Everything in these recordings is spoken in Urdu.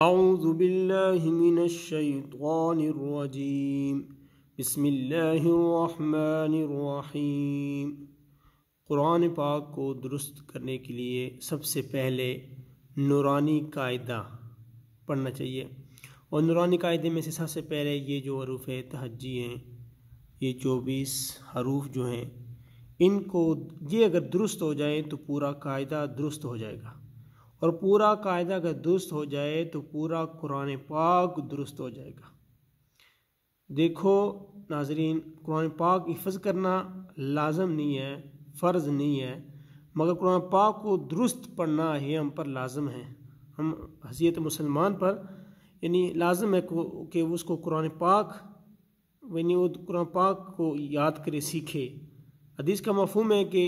اعوذ باللہ من الشیطان الرجیم بسم اللہ الرحمن الرحیم۔ قرآن پاک کو درست کرنے کے لیے سب سے پہلے نورانی قاعدہ پڑھنا چاہیے، اور نورانی قاعدے میں سے سب سے پہلے یہ جو حروف تہجی ہیں، یہ 24 حروف جو ہیں، ان کو یہ اگر درست ہو جائیں تو پورا قاعدہ درست ہو جائے گا، اور پورا قاعدہ اگر درست ہو جائے تو پورا قرآن پاک درست ہو جائے گا۔ دیکھو ناظرین، قرآن پاک حفظ کرنا لازم نہیں ہے، فرض نہیں ہے، مگر قرآن پاک کو درست پڑھنا ہی ہم پر لازم ہے۔ ہم حیثیت مسلمان پر یعنی لازم ہے کہ اس کو قرآن پاک یعنی وہ قرآن پاک کو یاد کرے، سیکھے۔ حدیث کا مفہوم ہے کہ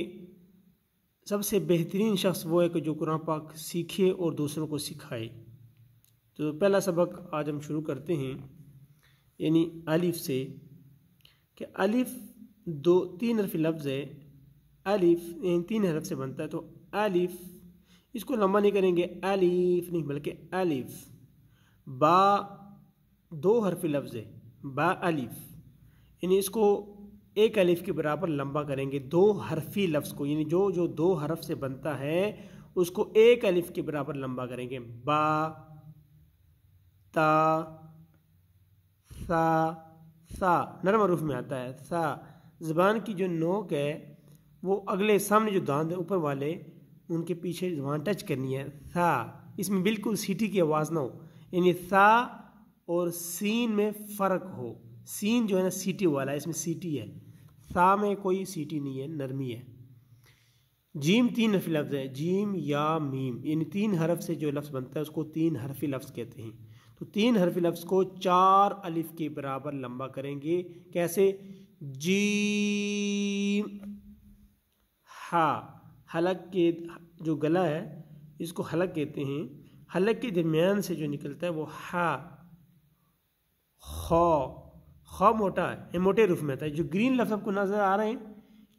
سب سے بہترین شخص وہ ہے کہ جو قرآن پاک سیکھے اور دوسروں کو سکھائے۔ تو پہلا سبق آج ہم شروع کرتے ہیں یعنی الف سے، کہ الف تین حرفی لفظ ہے۔ الف یعنی 3 حرف سے بنتا ہے، تو الف اس کو لمبا نہیں کریں گے، الف نہیں بلکہ الف۔ با 2 حرفی لفظ ہے، با الف، یعنی اس کو 1 الف کے برابر لمبا کریں گے 2 حرفی لفظ کو، یعنی جو 2 حرف سے بنتا ہے اس کو 1 الف کے برابر لمبا کریں گے۔ با، تا، سا نرم حروف میں آتا ہے۔ سا زبان کی جو نوک ہے وہ اگلے سامنے جو داند ہیں اوپر والے، ان کے پیچھے زبان ٹچ کرنی ہے۔ سا، اس میں بالکل سیٹی کی آواز نہ ہو، یعنی سا اور سین میں فرق ہو۔ سین جو ہے نا سیٹی والا ہے، اس میں سیٹی ہے، سا میں کوئی سیٹی نہیں ہے، نرمی ہے۔ جیم 3 حرفی لفظ ہے، جیم یا میم، یعنی 3 حرف سے جو لفظ بنتا ہے اس کو 3 حرفی لفظ کہتے ہیں۔ تو 3 حرفی لفظ کو 4 الف کے برابر لمبا کریں گے۔ کیسے؟ جیم، ہا، حلق کے جو گلا ہے اس کو حلق کہتے ہیں، حلق کے درمیان سے جو نکلتا ہے وہ ہا۔ خا موٹا ہے، یہ موٹے حروف میں آتا ہے۔ جو گرین لفظ آپ کو نظر آ رہے ہیں،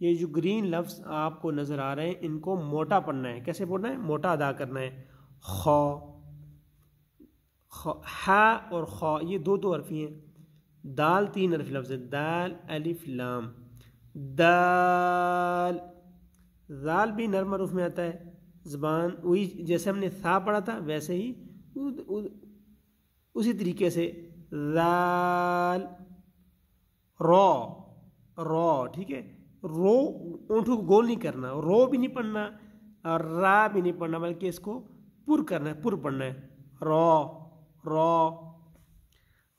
یہ جو گرین لفظ آپ کو نظر آ رہے ہیں، ان کو موٹا پڑھنا ہے۔ کیسے پڑھنا ہے؟ موٹا ادا کرنا ہے۔ خا، ہا اور خا یہ 2 حرفی ہیں۔ دال 3 حرفی لفظ ہے، دال الف لام۔ دال، زال بھی نرم حروف میں آتا ہے۔ زبان وہی جیسے ہم نے سا پڑھا تھا ویسے ہی اسی طریقے سے زال۔ رو، ٹھیک ہے، رو اونٹوں کو گول نہیں کرنا، رو بھی نہیں پڑھنا اور را بھی نہیں پڑھنا، بلکہ اس کو پر کرنا ہے، پر پڑھنا ہے۔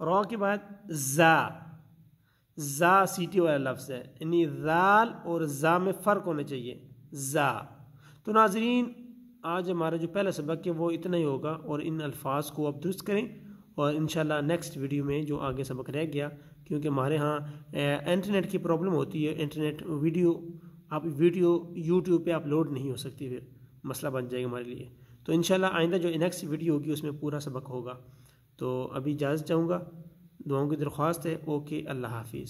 رو کے بعد زا سیٹی والا لفظ ہے، یعنی زال اور زا میں فرق ہونا چاہیے، زا۔ تو ناظرین، آج ہمارا جو پہلا سبق ہے وہ اتنا ہی ہوگا، اور ان الفاظ کو آپ درست کریں، اور انشاءاللہ نیکسٹ ویڈیو میں جو آگے سبق رہ گیا، کیونکہ ہمارے ہاں انٹرنیٹ کی پرابلم ہوتی ہے، انٹرنیٹ ویڈیو یوٹیوب پہ اپلوڈ نہیں ہو سکتی، پھر مسئلہ بن جائے گا ہمارے لیے۔ تو انشاءاللہ آئندہ جو نیکسٹ ویڈیو ہوگی اس میں پورا سبق ہوگا۔ تو ابھی اجازت چاہوں گا، دعاؤں کی درخواست ہے۔ اوکے، اللہ حافظ۔